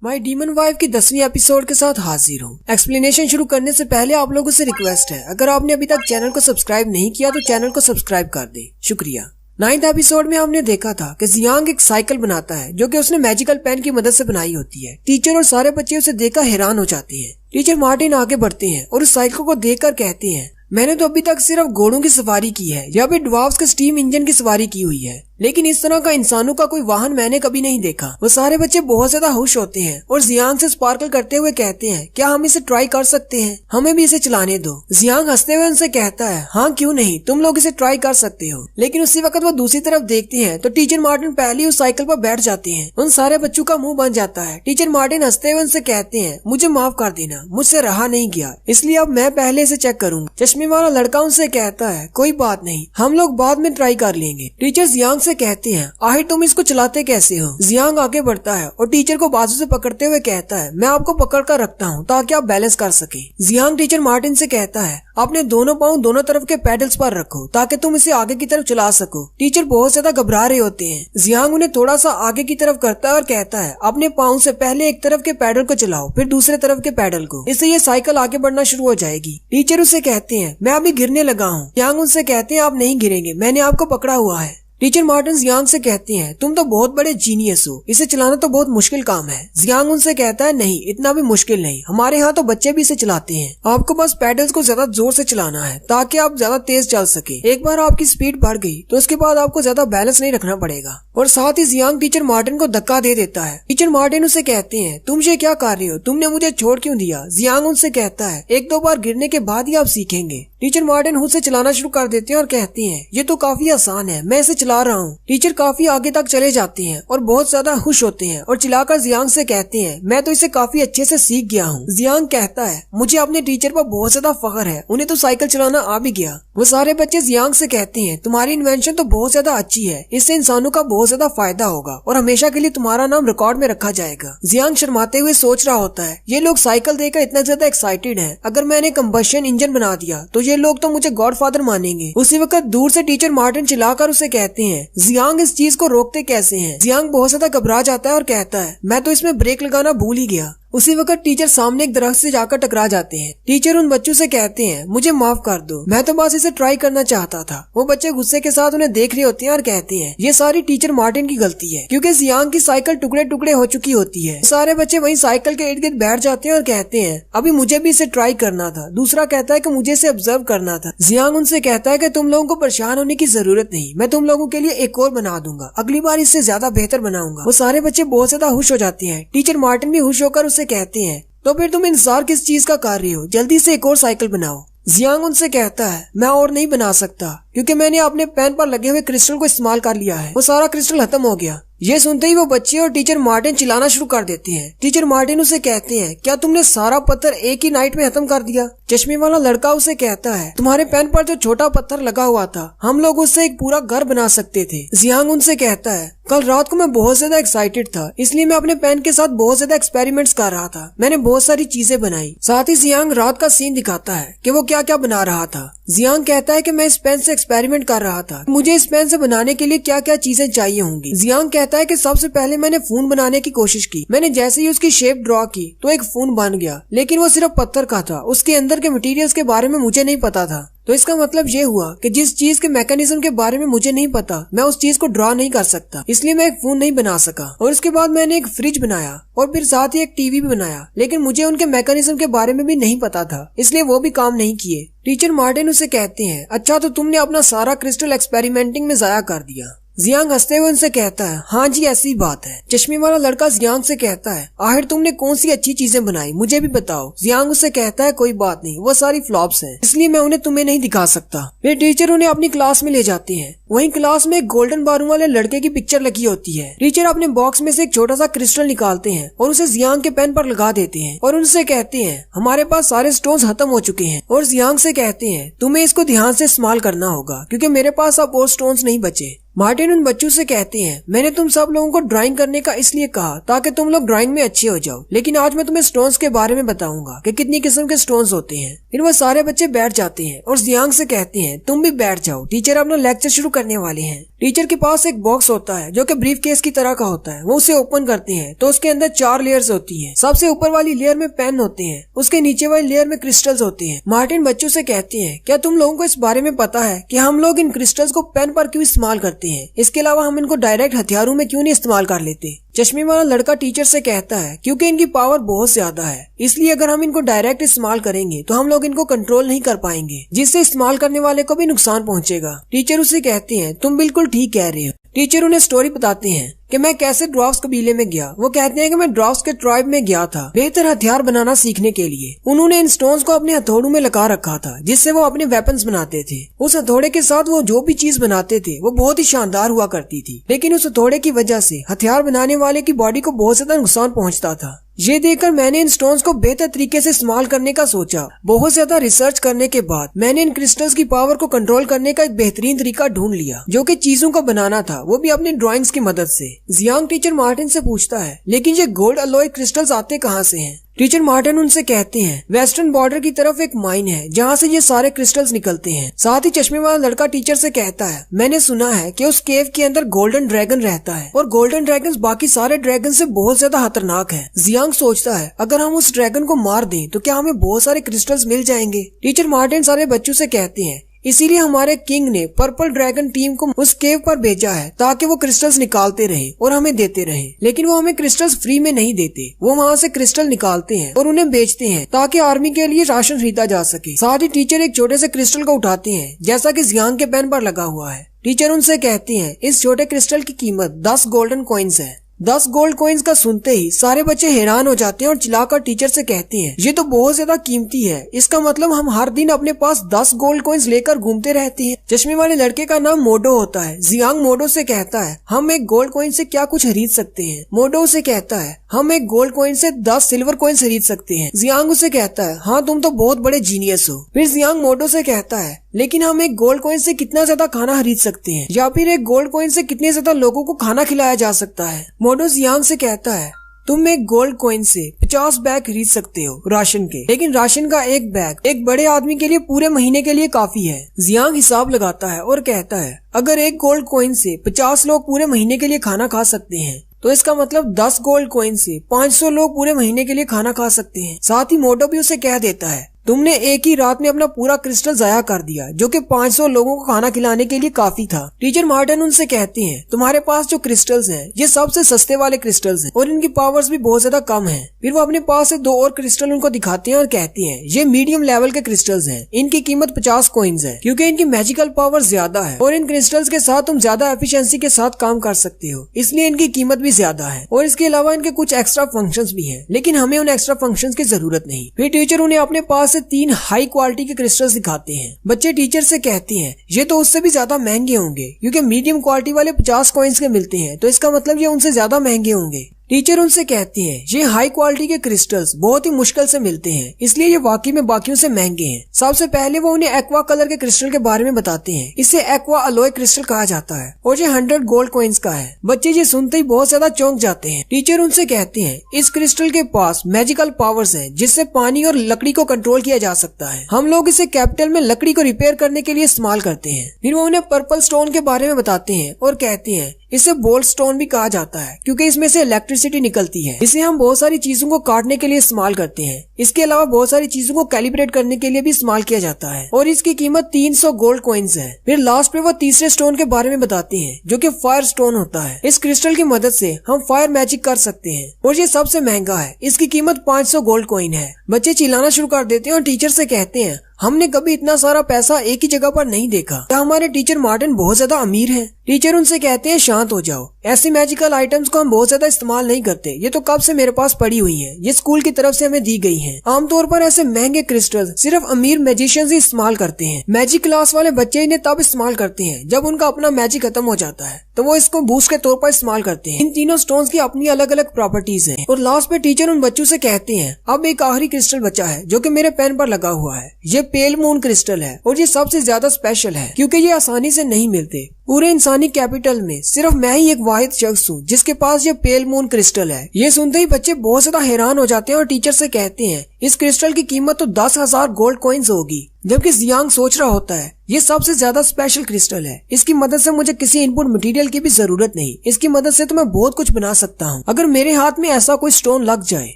माई demon wife की 10वीं episode के साथ हाजिर हूँ। एक्सप्लेनेशन शुरू करने से पहले आप लोगों से रिक्वेस्ट है, अगर आपने अभी तक चैनल को सब्सक्राइब नहीं किया तो चैनल को सब्सक्राइब कर दे, शुक्रिया। 9th एपिसोड में हमने देखा था कि जियांग एक साइकिल बनाता है जो कि उसने मैजिकल पेन की मदद से बनाई होती है। टीचर और सारे बच्चे उसे देखकर हैरान हो जाते हैं। टीचर मार्टिन आगे बढ़ते हैं और उस साइकिल को देखकर कहते हैं, मैंने तो अभी तक सिर्फ घोड़ों की सवारी की है या फिर ड्वार्फ्स के स्टीम इंजन की सवारी की हुई है, लेकिन इस तरह का इंसानों का कोई वाहन मैंने कभी नहीं देखा। वो सारे बच्चे बहुत ज्यादा खुश होते हैं और जियांग से स्पार्कल करते हुए कहते हैं, क्या हम इसे ट्राई कर सकते हैं? हमें भी इसे चलाने दो। जियांग हंसते हुए उनसे कहता है, हाँ क्यों नहीं, तुम लोग इसे ट्राई कर सकते हो। लेकिन उसी वक्त वो दूसरी तरफ देखते हैं तो टीचर मार्टिन पहले उस साइकिल पर बैठ जाते हैं। उन सारे बच्चों का मुंह बन जाता है। टीचर मार्टिन हंसते हुए उनसे कहते हैं, मुझे माफ कर देना, मुझसे रहा नहीं गया, इसलिए अब मैं पहले इसे चेक करूंगा। चश्मे वाला लड़का उनसे कहता है, कोई बात नहीं, हम लोग बाद में ट्राई कर लेंगे। टीचर जियांग से कहते हैं, आखिर तुम इसको चलाते कैसे हो? जियांग आगे बढ़ता है और टीचर को बाजू से पकड़ते हुए कहता है, मैं आपको पकड़ कर रखता हूँ ताकि आप बैलेंस कर सके। जियांग टीचर मार्टिन से कहता है, अपने दोनों पाँव दोनों तरफ के पैडल्स पर रखो ताकि तुम इसे आगे की तरफ चला सको। टीचर बहुत ज्यादा घबरा रहे होते हैं। जियांग उन्हें थोड़ा सा आगे की तरफ करता है और कहता है, अपने पाँव से पहले एक तरफ के पैडल को चलाओ फिर दूसरे तरफ के पैडल को, इससे ये साइकिल आगे बढ़ना शुरू हो जाएगी। टीचर उसे कहते हैं, मैं अभी गिरने लगा हूँ। जियांग उनसे कहते हैं, आप नहीं गिरेंगे, मैंने आपको पकड़ा हुआ है। टीचर मार्टिन जियांग से कहते हैं, तुम तो बहुत बड़े जीनियस हो, इसे चलाना तो बहुत मुश्किल काम है। जियांग उनसे कहता है, नहीं इतना भी मुश्किल नहीं, हमारे यहाँ तो बच्चे भी इसे चलाते हैं। आपको बस पैडल्स को ज्यादा जोर से चलाना है ताकि आप ज्यादा तेज चल सके। एक बार आपकी स्पीड बढ़ गई तो उसके बाद आपको ज्यादा बैलेंस नहीं रखना पड़ेगा। और साथ ही जियांग टीचर मार्टिन को धक्का दे देता है। टीचर मार्टिन उसे कहते हैं, तुम ये क्या कर रहे हो, तुमने मुझे छोड़ क्यों दिया? जियांग उनसे कहता है, एक दो बार गिरने के बाद ही आप सीखेंगे। टीचर मार्टिन खुद से चलाना शुरू कर देते हैं और कहते हैं, ये तो काफी आसान है, मैं इसे चला रहा हूँ। टीचर काफी आगे तक चले जाते हैं और बहुत ज्यादा खुश होते हैं और चिल्लाकर जियांग से कहते हैं, मैं तो इसे काफी अच्छे से सीख गया हूँ। जियांग कहता है, मुझे अपने टीचर पर बहुत ज्यादा फख्र है, उन्हें तो साइकिल चलाना आ भी गया। वो सारे बच्चे जियांग से कहते हैं, तुम्हारी इन्वेंशन तो बहुत ज्यादा अच्छी है, इससे इंसानों का बहुत ज्यादा फायदा होगा और हमेशा के लिए तुम्हारा नाम रिकॉर्ड में रखा जाएगा। जियांग शर्माते हुए सोच रहा होता है, ये लोग साइकिल देखकर इतना ज्यादा एक्साइटेड है, अगर मैंने कंबशन इंजन बना दिया तो ये लोग तो मुझे गॉडफादर मानेंगे। उसी वक्त दूर से टीचर मार्टिन चिल्लाकर उसे कहते हैं, जियांग इस चीज को रोकते कैसे हैं? जियांग बहुत ज्यादा घबरा जाता है और कहता है, मैं तो इसमें ब्रेक लगाना भूल ही गया। उसी वक्त टीचर सामने एक दरख्त से जाकर टकरा जाते हैं। टीचर उन बच्चों से कहते हैं, मुझे माफ कर दो, मैं तो बस इसे ट्राई करना चाहता था। वो बच्चे गुस्से के साथ उन्हें देख रहे होते हैं और कहते हैं, ये सारी टीचर मार्टिन की गलती है क्योंकि जियांग की साइकिल टुकड़े टुकड़े हो चुकी होती है। सारे बच्चे वहीं साइकिल के इर्द गिर्द बैठ जाते हैं और कहते हैं, अभी मुझे भी इसे ट्राई करना था। दूसरा कहता है कि मुझे इसे ऑब्जर्व करना था। जियांग उनसे कहता है कि तुम लोगों को परेशान होने की जरूरत नहीं, मैं तुम लोगों के लिए एक और बना दूंगा, अगली बार इससे ज्यादा बेहतर बनाऊंगा। वो सारे बच्चे बहुत ज्यादा खुश हो जाते हैं। टीचर मार्टिन भी खुश होकर उसे कहते हैं, तो फिर तुम इंतजार किस चीज का कर रहे हो, जल्दी से एक और साइकिल बनाओ। जियांग उनसे कहता है, मैं और नहीं बना सकता क्योंकि मैंने अपने पेन पर लगे हुए क्रिस्टल को इस्तेमाल कर लिया है, वो सारा क्रिस्टल खत्म हो गया। ये सुनते ही वो बच्चे और टीचर मार्टिन चिल्लाना शुरू कर देते हैं। टीचर मार्टिन उसे कहते हैं, क्या तुमने सारा पत्थर एक ही नाइट में खत्म कर दिया? चश्मे वाला लड़का उसे कहता है, तुम्हारे पेन पर जो छोटा पत्थर लगा हुआ था, हम लोग उससे एक पूरा घर बना सकते थे। जियांग उनसे कहता है, कल रात को मैं बहुत ज्यादा एक्साइटेड था, इसलिए मैं अपने पेन के साथ बहुत ज्यादा एक्सपेरिमेंट्स कर रहा था, मैंने बहुत सारी चीजें बनाई। साथ ही जियांग रात का सीन दिखाता है कि वो क्या क्या बना रहा था। जियांग कहता है कि मैं इस पेन से एक्सपेरिमेंट कर रहा था, मुझे इस पेन से बनाने के लिए क्या क्या चीजें चाहिए होंगी। जियांग कहता है कि सबसे पहले मैंने फोन बनाने की कोशिश की, मैंने जैसे ही उसकी शेप ड्रॉ की तो एक फोन बन गया, लेकिन वो सिर्फ पत्थर का था, उसके अंदर के मटेरियल्स के बारे में मुझे नहीं पता था। तो इसका मतलब ये हुआ कि जिस चीज के मैकेनिज्म के बारे में मुझे नहीं पता, मैं उस चीज को ड्रॉ नहीं कर सकता, इसलिए मैं एक फोन नहीं बना सका। और उसके बाद मैंने एक फ्रिज बनाया और फिर साथ ही एक टीवी भी बनाया, लेकिन मुझे उनके मैकेनिज्म के बारे में भी नहीं पता था, इसलिए वो भी काम नहीं किए। टीचर मार्टिन उसे कहते हैं, अच्छा तो तुमने अपना सारा क्रिस्टल एक्सपेरिमेंटिंग में जाया कर दिया। जियांग हंसते हुए उनसे कहता है, हाँ जी ऐसी बात है। चश्मे वाला लड़का जियांग से कहता है, आखिर तुमने कौन सी अच्छी चीजें बनाई, मुझे भी बताओ। जियांग उससे कहता है, कोई बात नहीं, वो सारी फ्लॉप्स हैं, इसलिए मैं उन्हें तुम्हें नहीं दिखा सकता। फिर टीचर उन्हें अपनी क्लास में ले जाते हैं। वहीं क्लास में एक गोल्डन बारूद वाले लड़के की पिक्चर लगी होती है। टीचर अपने बॉक्स में से एक छोटा सा क्रिस्टल निकालते हैं और उसे जियांग के पेन पर लगा देते हैं और उनसे कहते हैं, हमारे पास सारे स्टोन्स खत्म हो चुके हैं। और जियांग से कहते हैं, तुम्हें इसको ध्यान से इस्तेमाल करना होगा क्योंकि मेरे पास अब और स्टोन्स नहीं बचे। मार्टिन उन बच्चों से कहते हैं, मैंने तुम सब लोगों को ड्राइंग करने का इसलिए कहा ताकि तुम लोग ड्राइंग में अच्छे हो जाओ, लेकिन आज मैं तुम्हें स्टोन्स के बारे में बताऊंगा कि कितनी किस्म के स्टोन्स होते हैं। फिर वो सारे बच्चे बैठ जाते हैं और जियांग से कहते हैं, तुम भी बैठ जाओ, टीचर अपना लेक्चर शुरू करने वाले हैं। टीचर के पास एक बॉक्स होता है जो कि ब्रीफ केस की तरह का होता है। वो उसे ओपन करते हैं तो उसके अंदर 4 लेयर्स होती हैं। सबसे ऊपर वाली लेयर में पेन होते हैं, उसके नीचे वाली लेयर में क्रिस्टल्स होते हैं। मार्टिन बच्चों से कहते हैं, क्या तुम लोगों को इस बारे में पता है कि हम लोग इन क्रिस्टल्स को पेन पर क्यों इस्तेमाल करते हैं? इसके अलावा हम इनको डायरेक्ट हथियारों में क्यों नहीं इस्तेमाल कर लेते? चश्मे वाला लड़का टीचर से कहता है, क्योंकि इनकी पावर बहुत ज्यादा है, इसलिए अगर हम इनको डायरेक्ट इस्तेमाल करेंगे तो हम लोग इनको कंट्रोल नहीं कर पाएंगे, जिससे इस्तेमाल करने वाले को भी नुकसान पहुंचेगा। टीचर उसे कहते हैं, तुम बिल्कुल ठीक कह रहे हो। टीचर उन्हें स्टोरी बताते हैं कि मैं कैसे ड्वार्फ्स कबीले में गया। वो कहते हैं कि मैं ड्वार्फ्स के ट्राइब में गया था बेहतर हथियार बनाना सीखने के लिए। उन्होंने इन स्टोन्स को अपने हथौड़ों में लगा रखा था जिससे वो अपने वेपन्स बनाते थे। उस हथौड़े के साथ वो जो भी चीज बनाते थे वो बहुत ही शानदार हुआ करती थी, लेकिन उस हथौड़े की वजह से हथियार बनाने वाले की बॉडी को बहुत ज्यादा नुकसान पहुँचता था। ये देखकर मैंने इन स्टोन्स को बेहतर तरीके से इस्तेमाल करने का सोचा। बहुत ज्यादा रिसर्च करने के बाद मैंने इन क्रिस्टल्स की पावर को कंट्रोल करने का एक बेहतरीन तरीका ढूंढ लिया, जो कि चीजों को बनाना था, वो भी अपनी ड्राइंग्स की मदद से। जियांग टीचर मार्टिन से पूछता है, लेकिन ये गोल्ड अलॉय क्रिस्टल्स आते कहाँ से हैं? टीचर मार्टिन उनसे कहते हैं, वेस्टर्न बॉर्डर की तरफ एक माइन है जहाँ से ये सारे क्रिस्टल्स निकलते हैं। साथ ही चश्मे वाला लड़का टीचर से कहता है, मैंने सुना है कि उस केव के अंदर गोल्डन ड्रैगन रहता है और गोल्डन ड्रैगन बाकी सारे ड्रैगन से बहुत ज्यादा खतरनाक है। जियांग सोचता है, अगर हम उस ड्रैगन को मार दें तो क्या हमें बहुत सारे क्रिस्टल्स मिल जाएंगे? टीचर मार्टिन सारे बच्चों से कहते हैं, इसीलिए हमारे किंग ने पर्पल ड्रैगन टीम को उस केव पर भेजा है ताकि वो क्रिस्टल्स निकालते रहे और हमें देते रहे। लेकिन वो हमें क्रिस्टल्स फ्री में नहीं देते, वो वहाँ से क्रिस्टल निकालते हैं और उन्हें बेचते हैं ताकि आर्मी के लिए राशन खरीदा जा सके। साथ ही टीचर एक छोटे से क्रिस्टल को उठाते हैं जैसा कि जियांग के पेन पर लगा हुआ है। टीचर उनसे कहते हैं, इस छोटे क्रिस्टल की कीमत 10 गोल्डन कॉइन्स है। 10 गोल्ड कॉइन्स का सुनते ही सारे बच्चे हैरान हो जाते हैं और चिल्लाकर टीचर से कहते हैं, ये तो बहुत ज्यादा कीमती है, इसका मतलब हम हर दिन अपने पास 10 गोल्ड कॉइन्स लेकर घूमते रहते हैं। चश्मे वाले लड़के का नाम मोडो होता है। जियांग मोडो से कहता है, हम एक गोल्ड कॉइन से क्या कुछ खरीद सकते हैं? मोडो उसे कहता है, हम एक गोल्ड कॉइन से 10 सिल्वर कॉइन्स खरीद सकते हैं। जियांग उसे कहता है, हाँ तुम तो बहुत बड़े जीनियस हो। फिर जियांग मोडो से कहता है, लेकिन हम एक गोल्ड कॉइन से कितना ज्यादा खाना खरीद सकते हैं, या फिर एक गोल्ड कॉइन से कितने ज्यादा लोगों को खाना खिलाया जा सकता है? मोडो जियांग से कहता है, तुम एक गोल्ड कॉइन से 50 बैग खरीद सकते हो राशन के, लेकिन राशन का एक बैग एक बड़े आदमी के लिए पूरे महीने के लिए काफी है। जियांग हिसाब लगाता है और कहता है, अगर एक गोल्ड कॉइन से 50 लोग पूरे महीने के लिए खाना खा सकते हैं तो इसका मतलब 10 गोल्ड कॉइन से 500 लोग पूरे महीने के लिए खाना खा सकते हैं। साथ ही मोटो भी उसे कह देता है, तुमने एक ही रात में अपना पूरा क्रिस्टल जाया कर दिया, जो कि 500 लोगों को खाना खिलाने के लिए काफी था। टीचर मार्टिन उनसे कहते हैं, तुम्हारे पास जो क्रिस्टल्स हैं ये सबसे सस्ते वाले क्रिस्टल्स हैं और इनकी पावर्स भी बहुत ज्यादा कम हैं। फिर वो अपने पास से 2 और क्रिस्टल उनको दिखाते हैं और कहते हैं, ये मीडियम लेवल के क्रिस्टल्स हैं, इनकी कीमत 50 कॉइन्स है, क्योंकि इनकी मैजिकल पावर ज्यादा है और इन क्रिस्टल्स के साथ तुम ज्यादा एफिशिएंसी के साथ काम कर सकते हो, इसलिए इनकी कीमत भी ज्यादा है। और इसके अलावा इनके कुछ एक्स्ट्रा फंक्शंस भी हैं, लेकिन हमें उन एक्स्ट्रा फंक्शंस की जरूरत नहीं। फिर टीचर उन्हें अपने पास से 3 हाई क्वालिटी के क्रिस्टल्स दिखाते हैं। बच्चे टीचर से कहते हैं, ये तो उससे भी ज्यादा महंगे होंगे, क्योंकि मीडियम क्वालिटी वाले 50 कॉइन्स के मिलते हैं, तो इसका मतलब ये उनसे ज्यादा महंगे होंगे। टीचर उनसे कहती हैं, ये हाई क्वालिटी के क्रिस्टल्स बहुत ही मुश्किल से मिलते हैं, इसलिए ये वाकई में बाकियों से महंगे हैं। सबसे पहले वो उन्हें एक्वा कलर के क्रिस्टल के बारे में बताते हैं। इसे एक्वा अलॉय क्रिस्टल कहा जाता है और ये 100 गोल्ड कॉइन्स का है। बच्चे ये सुनते ही बहुत ज्यादा चौंक जाते हैं। टीचर उनसे कहते हैं, इस क्रिस्टल के पास मैजिकल पावर्स हैं, जिससे पानी और लकड़ी को कंट्रोल किया जा सकता है। हम लोग इसे कैपिटल में लकड़ी को रिपेयर करने के लिए इस्तेमाल करते हैं। फिर वो उन्हें पर्पल स्टोन के बारे में बताते हैं और कहते हैं, इसे बोल्ट स्टोन भी कहा जाता है, क्योंकि इसमें से इलेक्ट्रिसिटी निकलती है। इसे हम बहुत सारी चीजों को काटने के लिए इस्तेमाल करते हैं। इसके अलावा बहुत सारी चीजों को कैलिब्रेट करने के लिए भी इस्तेमाल किया जाता है और इसकी कीमत 300 गोल्ड कॉइन्स है। फिर लास्ट पे वो तीसरे स्टोन के बारे में बताते हैं, जो कि फायर स्टोन होता है। इस क्रिस्टल की मदद से हम फायर मैजिक कर सकते हैं और ये सबसे महंगा है, इसकी कीमत 500 गोल्ड कॉइन है। बच्चे चिल्लाना शुरू कर देते हैं और टीचर से कहते हैं, हमने कभी इतना सारा पैसा एक ही जगह पर नहीं देखा। क्या हमारे टीचर मार्टिन बहुत ज्यादा अमीर हैं? टीचर उनसे कहते हैं, शांत हो जाओ, ऐसी मैजिकल आइटम्स को हम बहुत ज्यादा इस्तेमाल नहीं करते, ये तो कब से मेरे पास पड़ी हुई हैं, ये स्कूल की तरफ से हमें दी गई हैं। आमतौर पर ऐसे महंगे क्रिस्टल सिर्फ अमीर मैजिशियंस ही इस्तेमाल करते हैं। मैजिक क्लास वाले बच्चे इन्हें तब इस्तेमाल करते हैं जब उनका अपना मैजिक खत्म हो जाता है, तो वो इसको बूस्ट के तौर पर इस्तेमाल करते हैं। इन तीनों स्टोन्स की अपनी अलग अलग प्रॉपर्टीज हैं। और लास्ट में टीचर उन बच्चों से कहते हैं, अब एक आखिरी क्रिस्टल बचा है जो कि मेरे पेन पर लगा हुआ है। ये पेल मून क्रिस्टल है और ये सबसे ज्यादा स्पेशल है, क्योंकि ये आसानी से नहीं मिलते पूरे इंसानी कैपिटल में सिर्फ मैं ही एक वाहिद शख्स हूँ जिसके पास ये पेल मून क्रिस्टल है। ये सुनते ही बच्चे बहुत ज्यादा हैरान हो जाते हैं और टीचर से कहते हैं इस क्रिस्टल की कीमत तो 10,000 गोल्ड कॉइन्स होगी। जबकि जियांग सोच रहा होता है ये सबसे ज्यादा स्पेशल क्रिस्टल है, इसकी मदद से मुझे किसी इनपुट मटेरियल की भी जरूरत नहीं, इसकी मदद से तो मैं बहुत कुछ बना सकता हूँ। अगर मेरे हाथ में ऐसा कोई स्टोन लग जाए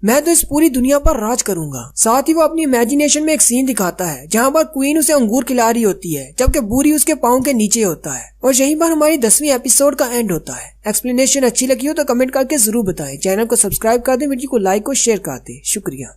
मैं तो इस पूरी दुनिया पर राज करूंगा। साथ ही वो अपनी इमेजिनेशन में एक सीन दिखाता है जहाँ पर क्वीन उसे अंगूर खिला रही होती है जबकि बूरी उसके पाँव के नीचे होता है। और यहीं पर हमारी 10वीं एपिसोड का एंड होता है। एक्सप्लेनेशन अच्छी लगी हो तो कमेंट करके जरूर बताएं। चैनल को सब्सक्राइब कर दें, वीडियो को लाइक और शेयर कर दें। शुक्रिया।